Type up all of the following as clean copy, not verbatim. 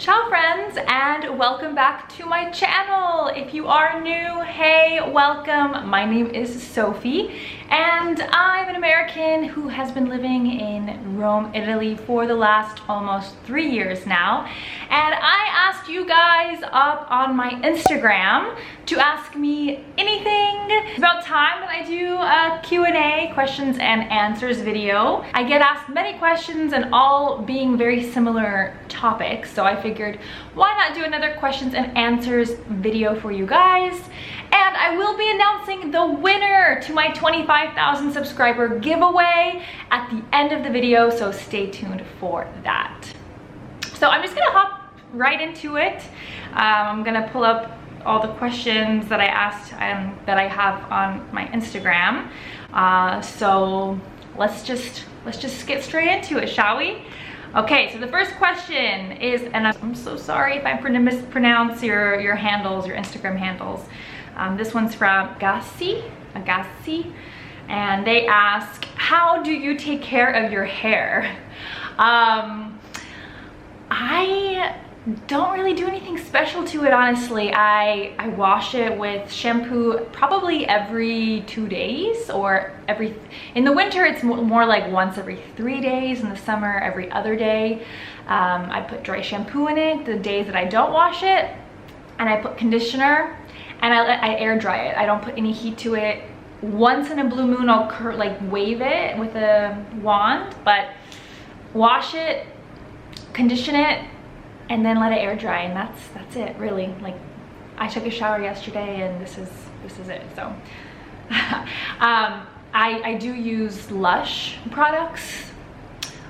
Ciao friends, and welcome back to my channel. If you are new, hey, welcome. My name is Sofie and I'm an American who has been living in Rome, Italy for the last almost 3 years now. And I asked you guys up on my Instagram to ask me anything. It's about time that I do a Q&A, questions and answers video. I get asked many questions and all being very similar topics, so I figured why not do another questions and answers video for you guys. And I will be announcing the winner to my 25,000 subscriber giveaway at the end of the video, so stay tuned for that. So I'm just gonna hop right into it. I'm gonna pull up all the questions that I asked that I have on my Instagram. So let's just get straight into it, shall we? Okay, so the first question is, and I'm so sorry if I'm gonna mispronounce your handles, your Instagram handles. This one's from Agassi, and they ask, how do you take care of your hair? I don't really do anything special to it, honestly. I wash it with shampoo probably every 2 days, or in the winter it's more like once every 3 days. In the summer, every other day. I put dry shampoo in it the days that I don't wash it, and I put conditioner, and I air dry it. I don't put any heat to it. Once in a blue moon I'll wave it with a wand, but wash it, condition it, and then let it air dry, and that's it, really. Like, I took a shower yesterday and this is it. So I do use Lush products,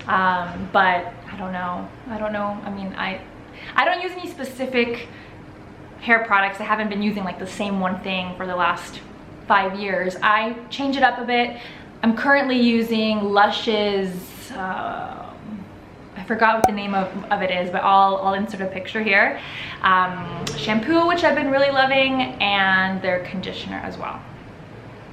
but I don't know. I mean, I don't use any specific hair products. I haven't been using like the same one thing for the last 5 years. I change it up a bit. I'm currently using Lush's I forgot what the name of it is, but I'll insert a picture here. Shampoo, which I've been really loving, and their conditioner as well.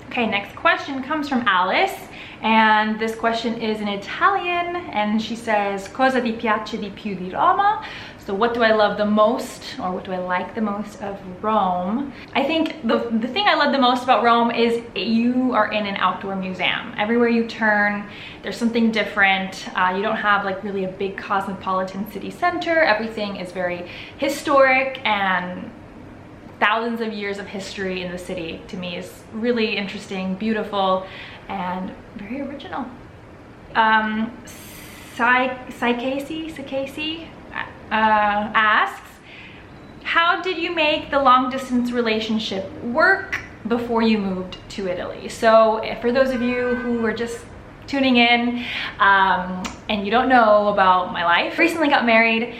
Okay, next question comes from Alice, and this question is in Italian, and she says, cosa ti piace di più di Roma? So what do I love the most, or what do I like the most of Rome? I think the thing I love the most about Rome is you are in an outdoor museum. Everywhere you turn, there's something different. You don't have like really a big cosmopolitan city center. Everything is very historic, and thousands of years of history in the city to me is really interesting, beautiful, and very original. Saikasi asks, how did you make the long distance relationship work before you moved to Italy? So for those of you who are just tuning in and you don't know about my life, I recently got married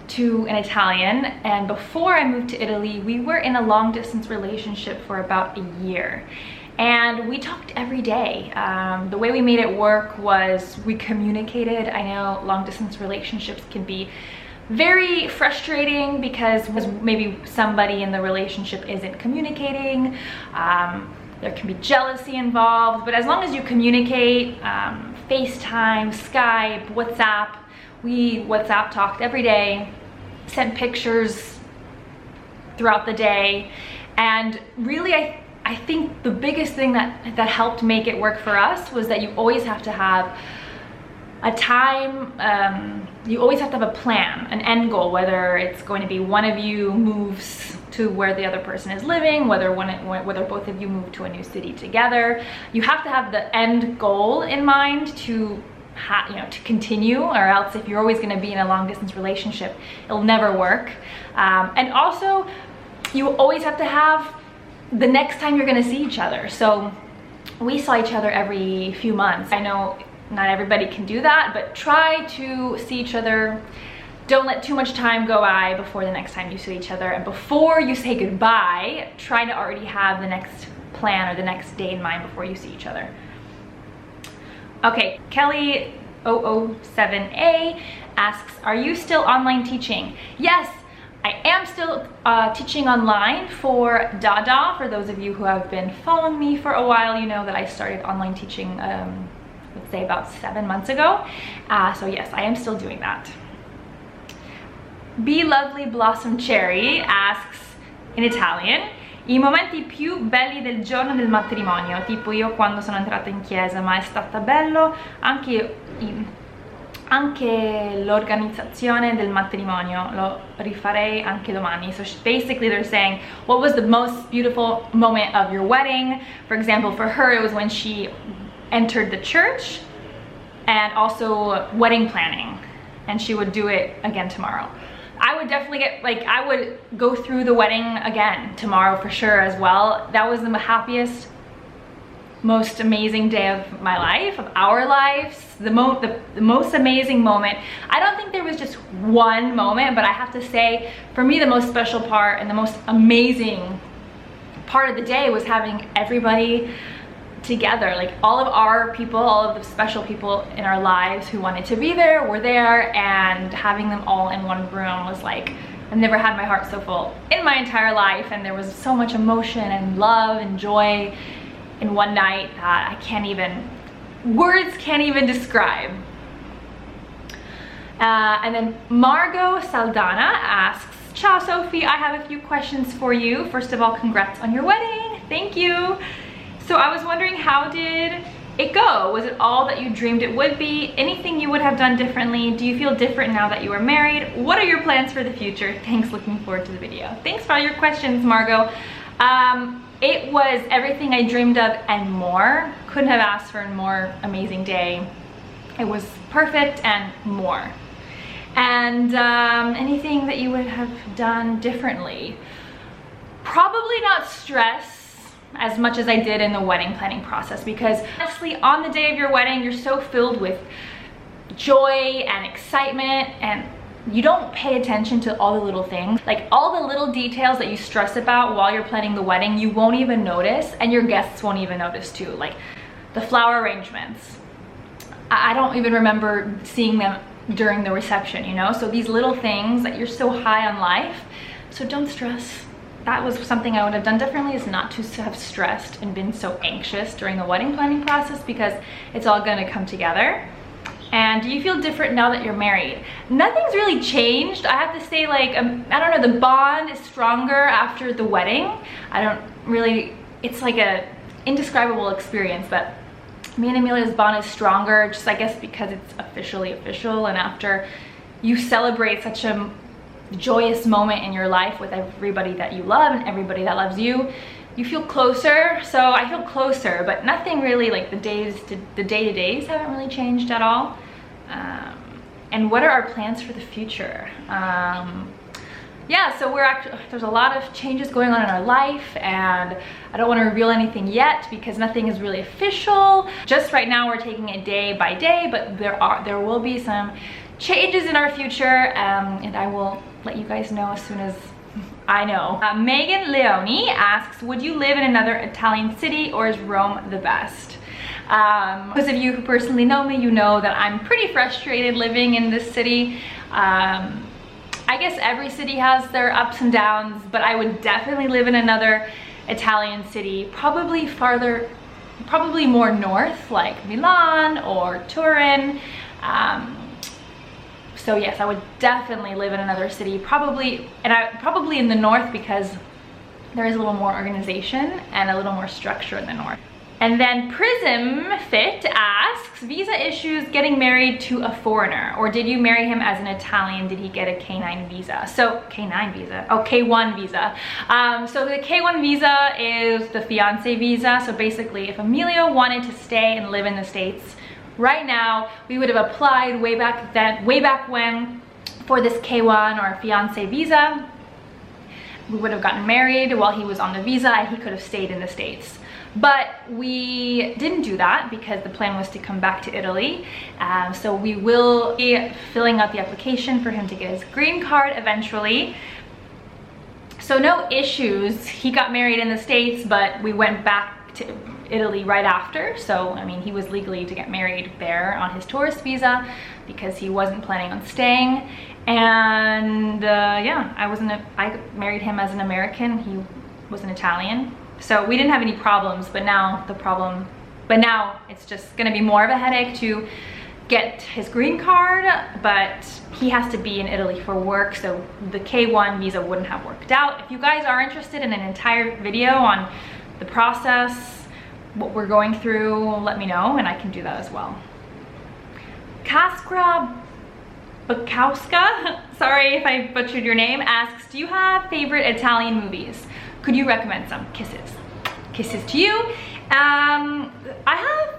to an Italian, and before I moved to Italy we were in a long distance relationship for about a year, and we talked every day. The way we made it work was we communicated. I know long distance relationships can be very frustrating because maybe somebody in the relationship isn't communicating. There can be jealousy involved, but as long as you communicate, FaceTime, Skype, WhatsApp, we WhatsApp talked every day, sent pictures throughout the day, and really I think the biggest thing that helped make it work for us was that you always have to have a time, you always have to have a plan, an end goal, whether it's going to be one of you moves to where the other person is living, whether both of you move to a new city together. You have to have the end goal in mind to continue, or else if you're always going to be in a long distance relationship, it'll never work. And also you always have to have the next time you're going to see each other. So we saw each other every few months. I know not everybody can do that, but try to see each other. Don't let too much time go by before the next time you see each other, and before you say goodbye, try to already have the next plan or the next day in mind before you see each other. Okay, Kelly 007A asks, are you still online teaching? Yes, I am still teaching online for Dada. For those of you who have been following me for a while, you know that I started online teaching, let's say about 7 months ago. So yes, I am still doing that. Be Lovely Blossom Cherry asks in Italian, i momenti più belli del giorno del matrimonio, tipo io quando sono entrata in chiesa, ma è stato bello anche l'organizzazione del matrimonio, lo rifarei anche domani. So basically they're saying, what was the most beautiful moment of your wedding? For example, for her it was when she entered the church, and also wedding planning, and she would do it again tomorrow. I would definitely I would go through the wedding again tomorrow for sure as well. That was the happiest, most amazing day of my life, of our lives, the most amazing moment. I don't think there was just one moment, but I have to say, for me, the most special part and the most amazing part of the day was having everybody together, like all of our people, all of the special people in our lives who wanted to be there were there, and having them all in one room was like, I've never had my heart so full in my entire life, and there was so much emotion and love and joy in one night that words can't even describe. And then Margot Saldana asks, Ciao Sophie, I have a few questions for you. First of all, congrats on your wedding. Thank you. So I was wondering, how did it go? Was it all that you dreamed it would be? Anything you would have done differently? Do you feel different now that you are married? What are your plans for the future? Thanks, looking forward to the video. Thanks for all your questions, Margot. It was everything I dreamed of and more. Couldn't have asked for a more amazing day. It was perfect and more. And anything that you would have done differently? Probably not stress as much as I did in the wedding planning process, because honestly, on the day of your wedding, you're so filled with joy and excitement, and you don't pay attention to all the little things. Like all the little details that you stress about while you're planning the wedding, you won't even notice, and your guests won't even notice too. Like the flower arrangements, I don't even remember seeing them during the reception, you know? So these little things that you're so high on life, so don't stress. That was something I would have done differently, is not to have stressed and been so anxious during the wedding planning process, because it's all gonna come together. And do you feel different now that you're married? Nothing's really changed. I have to say, like, I don't know, the bond is stronger after the wedding. It's like a indescribable experience, but me and Emilia's bond is stronger, just I guess because it's officially official, and after you celebrate such a joyous moment in your life with everybody that you love and everybody that loves you, you feel closer. So I feel closer, but nothing really, like the day-to-days haven't really changed at all. And what are our plans for the future? Yeah, so there's a lot of changes going on in our life, and I don't want to reveal anything yet because nothing is really official. Just right now we're taking it day by day, but there will be some changes in our future, and I will let you guys know as soon as I know. Megan Leone asks, would you live in another Italian city, or is Rome the best? Those of you who personally know me, you know that I'm pretty frustrated living in this city. I guess every city has their ups and downs, but I would definitely live in another Italian city, probably more north, like Milan or Turin. So yes, I would definitely live in another city, probably in the north, because there is a little more organization and a little more structure in the north. And then Prism Fit asks, visa issues getting married to a foreigner, or did you marry him as an Italian? Did he get a K9 visa? So K9 visa, oh, K1 visa. So the K1 visa is the fiance visa. So basically, if Emilio wanted to stay and live in the States right now, we would have applied way back when for this K1 or fiance visa. We would have gotten married while he was on the visa, and he could have stayed in the States. But we didn't do that because the plan was to come back to Italy. So we will be filling out the application for him to get his green card eventually. So no issues. He got married in the States, but we went back to Italy right after. So I mean, he was legally to get married there on his tourist visa because he wasn't planning on staying. And yeah, I married him as an American. He was an Italian. So we didn't have any problems, but now it's just gonna be more of a headache to get his green card, but he has to be in Italy for work, so the K1 visa wouldn't have worked out. If you guys are interested in an entire video on the process, what we're going through, let me know and I can do that as well. Kaskra Bukowska, sorry if I butchered your name, asks, do you have favorite Italian movies? Could you recommend some? Kisses. Kisses to you. I have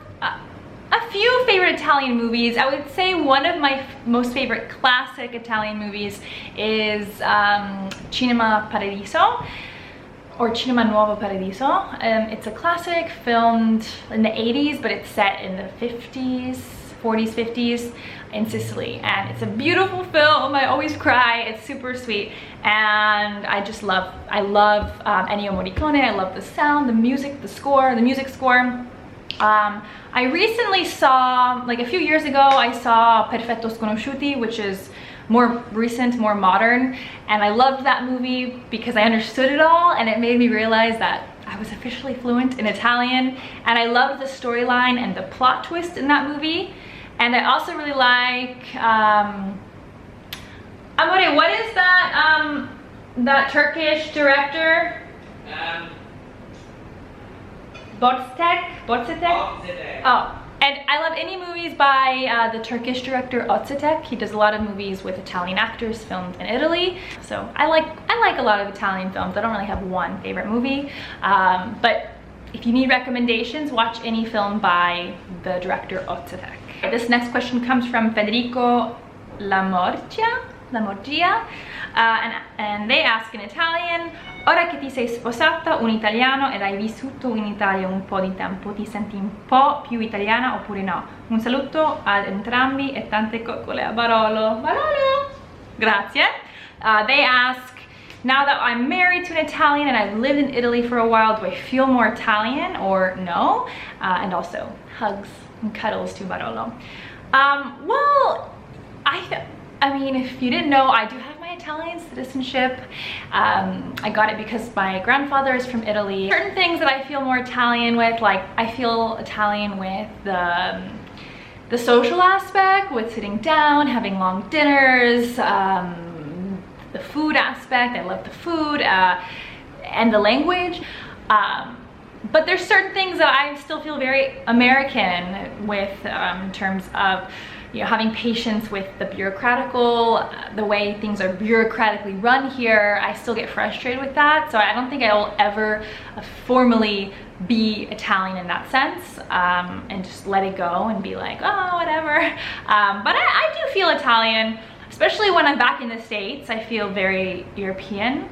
a few favorite Italian movies. I would say one of my most favorite classic Italian movies is Cinema Paradiso, or Cinema Nuovo Paradiso. It's a classic filmed in the 80s, but it's set in the 50s, 40s, 50s in Sicily, and it's a beautiful film. I always cry. It's super sweet, and I love Ennio Morricone. I love the sound, the music, the music score. I recently saw, like a few years ago, I saw Perfetto Sconosciuti, which is more recent, more modern, and I loved that movie because I understood it all, and it made me realize that I was officially fluent in Italian, and I loved the storyline and the plot twist in that movie. And I also really like, Amore, what is that, that Turkish director? Boztek? Oh, and I love any movies by the Turkish director Özcetek. He does a lot of movies with Italian actors filmed in Italy. So I like a lot of Italian films. I don't really have one favorite movie, but if you need recommendations, watch any film by the director Özcetek. This next question comes from Federico Lamorgia, and they ask in Italian, ora che ti sei sposata un italiano ed hai vissuto in Italia un po' di tempo, ti senti un po' più italiana oppure no? Un saluto ad entrambi e tante coccole a Barolo. Barolo! Grazie. They ask, now that I'm married to an Italian and I've lived in Italy for a while, do I feel more Italian or no? And also, hugs and cuddles to Barolo. Well, I mean, if you didn't know, I do have my Italian citizenship. I got it because my grandfather is from Italy. Certain things that I feel more Italian with, like I feel Italian with the social aspect, with sitting down, having long dinners, the food aspect, I love the food, and the language. But there's certain things that I still feel very American with, in terms of, you know, having patience with the the way things are bureaucratically run here. I still get frustrated with that, so I don't think I will ever formally be Italian in that sense, and just let it go and be like, oh, whatever. But I do feel Italian, especially when I'm back in the States. I feel very European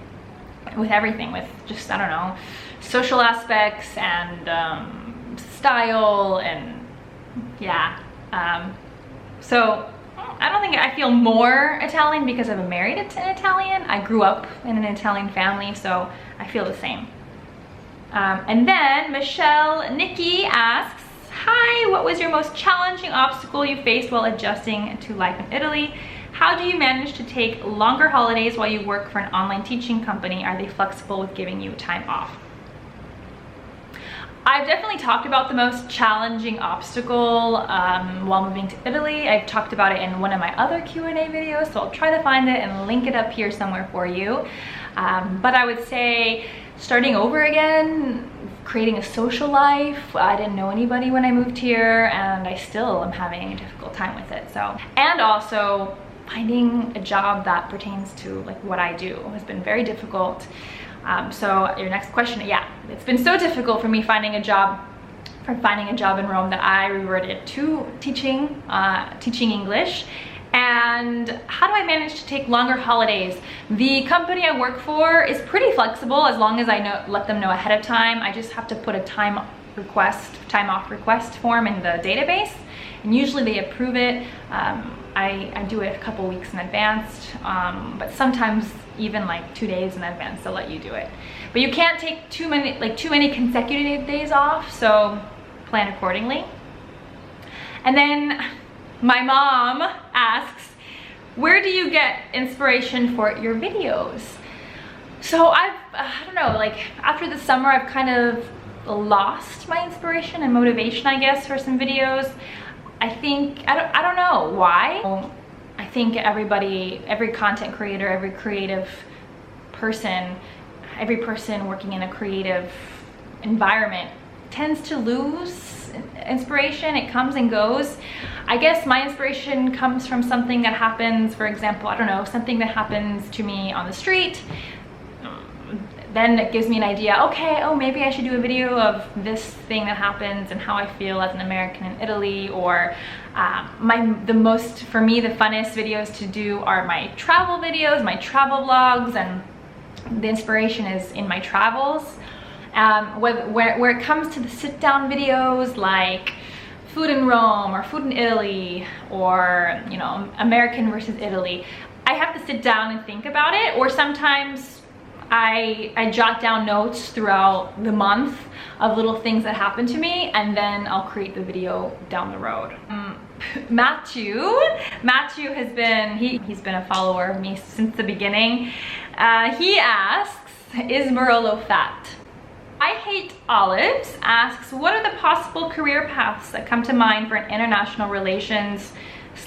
with everything, with just, I don't know, social aspects and style, and yeah. So I don't think I feel more Italian because I'm married to an Italian. I grew up in an Italian family, so I feel the same. And then Michelle Nikki asks, hi, what was your most challenging obstacle you faced while adjusting to life in Italy? How do you manage to take longer holidays while you work for an online teaching company? Are they flexible with giving you time off? I've definitely talked about the most challenging obstacle while moving to Italy. I've talked about it in one of my other Q&A videos, so I'll try to find it and link it up here somewhere for you. But I would say starting over again, creating a social life. I didn't know anybody when I moved here, and I still am having a difficult time with it. So, and also finding a job that pertains to like what I do has been very difficult. So your next question, yeah, it's been so difficult for me finding a job in Rome that I reverted to teaching English. And how do I manage to take longer holidays? The company I work for is pretty flexible as long as I let them know ahead of time. I just have to put a time off request form in the database, and usually they approve it. I do it a couple weeks in advance, but sometimes even like 2 days in advance they'll let you do it. But you can't take too many consecutive days off, so plan accordingly. And then my mom asks, where do you get inspiration for your videos? So I don't know, like after the summer I've kind of lost my inspiration and motivation, I guess, for some videos. I think, I don't know why. I think every content creator, every creative person, every person working in a creative environment tends to lose inspiration. It comes and goes. I guess my inspiration comes from something that happens, for example, I don't know, something that happens to me on the street. Then it gives me an idea, okay, oh, maybe I should do a video of this thing that happens and how I feel as an American in Italy. Or for me, the funnest videos to do are my travel videos, my travel vlogs, and the inspiration is in my travels. Where it comes to the sit down videos like food in Rome or food in Italy, or, you know, American versus Italy, I have to sit down and think about it. Or sometimes I jot down notes throughout the month of little things that happen to me, and then I'll create the video down the road. Matthew has been, he's been a follower of me since the beginning. He asks, is Barolo fat? I Hate Olives asks, what are the possible career paths that come to mind for an international relations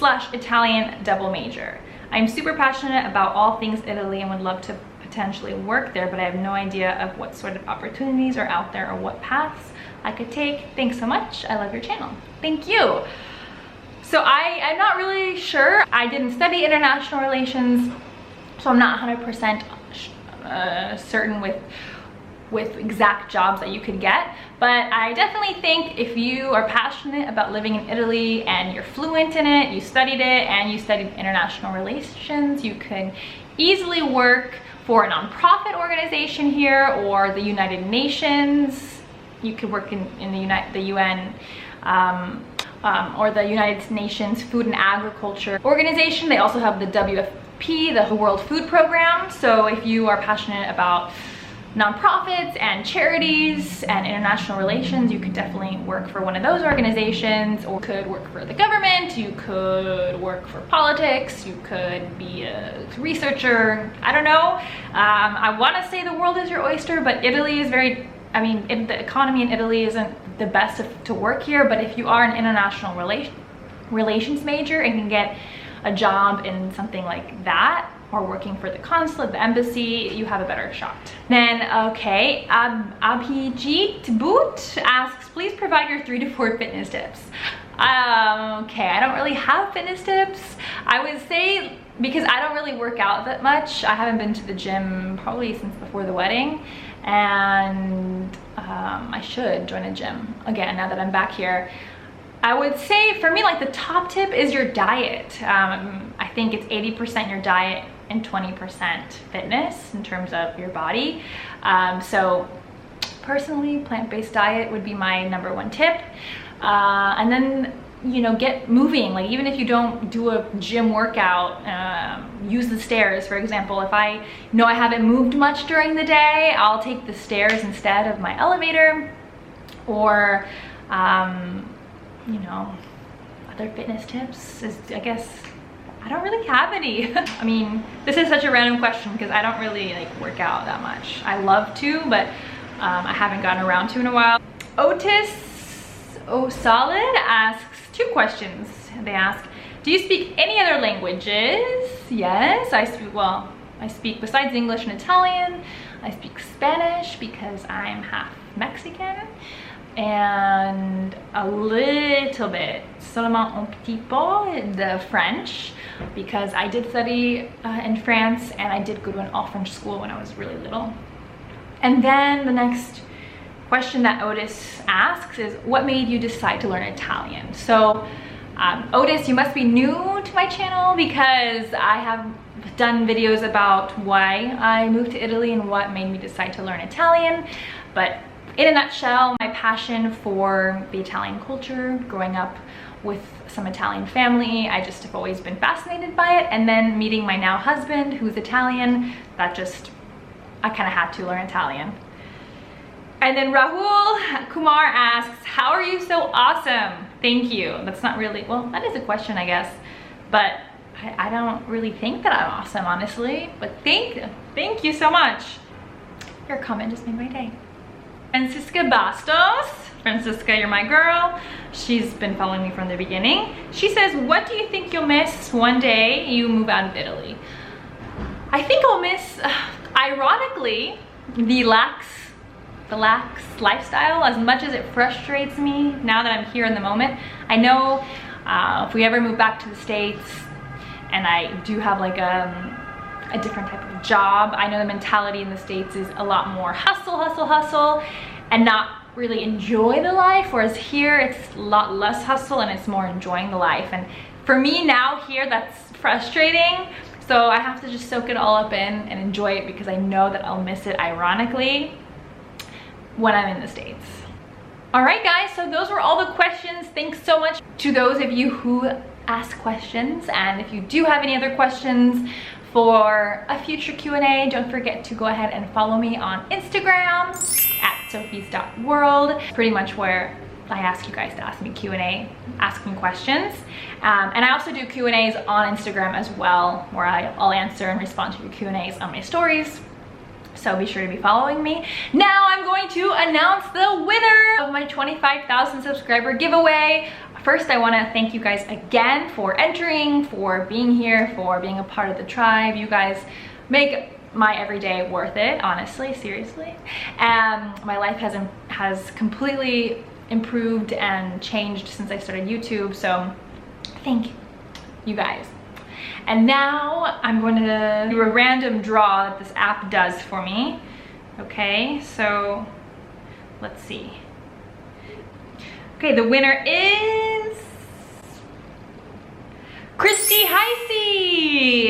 / Italian double major? I'm super passionate about all things Italy and would love to potentially work there, but I have no idea of what sort of opportunities are out there or what paths I could take. Thanks so much. I love your channel. Thank you. So I'm not really sure. I didn't study international relations, so I'm not 100% certain with exact jobs that you could get, but I definitely think if you are passionate about living in Italy and you're fluent in it, you studied it, and you studied international relations, you can easily work for a nonprofit organization here or the United Nations. You could work in the UN or the United Nations Food and Agriculture Organization. They also have the WFP, the World Food Program. So if you are passionate about nonprofits and charities and international relations, you could definitely work for one of those organizations, or could work for the government, you could work for politics, you could be a researcher. I don't know. I want to say the world is your oyster, but Italy is very, I mean, the economy in Italy isn't the best to work here, but if you are an international relations major and can get a job in something like that, or working for the consulate, the embassy, you have a better shot. Then, okay, Abhijit Boot asks, please provide your 3 to 4 fitness tips. Okay, I don't really have fitness tips. I would say, because I don't really work out that much, I haven't been to the gym probably since before the wedding, and I should join a gym again now that I'm back here. I would say for me, like, the top tip is your diet. I think it's 80% your diet and 20% fitness in terms of your body. So personally, plant-based diet would be my #1 tip. And then, you know, get moving. Like, even if you don't do a gym workout, use the stairs. For example, if I know I haven't moved much during the day, I'll take the stairs instead of my elevator. Or you know, other fitness tips is, I guess, I don't really have any. I mean, this is such a random question because I don't really like work out that much. I love to, but I haven't gotten around to in a while. Otis O'Solid asks 2 questions. They ask, do you speak any other languages? Yes, I speak besides English and Italian, I speak Spanish because I'm half Mexican, and a little bit, seulement un petit peu, the French, because I did study in France, and I did go to an all-French school when I was really little. And then the next question that Otis asks is, what made you decide to learn Italian? So Otis, you must be new to my channel, because I have done videos about why I moved to Italy and what made me decide to learn Italian. But in a nutshell, my passion for the Italian culture, growing up with some Italian family, I just have always been fascinated by it. And then meeting my now husband, who's Italian, that just, I kind of had to learn Italian. And then Rahul Kumar asks, how are you so awesome? Thank you. That's not really, well, that is a question, I guess, but I don't really think that I'm awesome, honestly, but thank you so much. Your comment just made my day. Francisca Bastos, Francisca, you're my girl. She's been following me from the beginning. She says, what do you think you'll miss one day you move out of Italy? I think I'll miss, ironically, the lax lifestyle. As much as it frustrates me now that I'm here in the moment. I know if we ever move back to the States and I do have like a different type of job, I know the mentality in the States is a lot more hustle, and not really enjoy the life, whereas here it's a lot less hustle and it's more enjoying the life. And for me now here, that's frustrating. So I have to just soak it all up in and enjoy it, because I know that I'll miss it, ironically, when I'm in the States. All right, guys, so those were all the questions. Thanks so much to those of you who asked questions. And if you do have any other questions for a future Q&A, don't forget to go ahead and follow me on Instagram at sofies.world. Pretty much where I ask you guys to ask me Q&A, ask me questions. And I also do Q&As on Instagram as well, where I'll answer and respond to your Q&As on my stories. So be sure to be following me. Now I'm going to announce the winner of my 25,000 subscriber giveaway. First, I want to thank you guys again for entering, for being here, for being a part of the tribe. You guys make my everyday worth it, honestly, seriously. My life has completely improved and changed since I started YouTube, so thank you guys. And now I'm going to do a random draw that this app does for me. Okay, so let's see. Okay, the winner is Christy Heisey.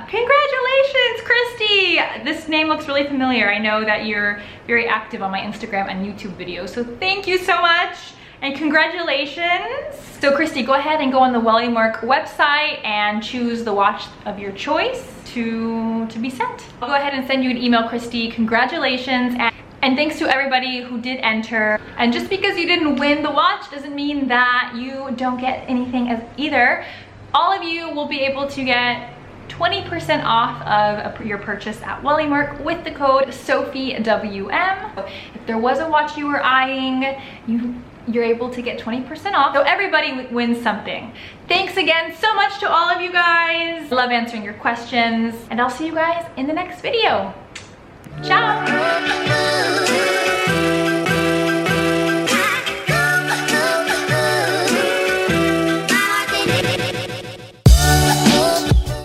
Congratulations, Christy. This name looks really familiar. I know that you're very active on my Instagram and YouTube videos, so thank you so much and congratulations. So Christy, go ahead and go on the Wellymark website and choose the watch of your choice to be sent. I'll go ahead and send you an email, Christy. Congratulations. And thanks to everybody who did enter. And just because you didn't win the watch doesn't mean that you don't get anything as either. All of you will be able to get 20% off of your purchase at Wellymark with the code SofieWM. If there was a watch you were eyeing, you're able to get 20% off. So everybody wins something. Thanks again so much to all of you guys. I love answering your questions, and I'll see you guys in the next video. Ciao.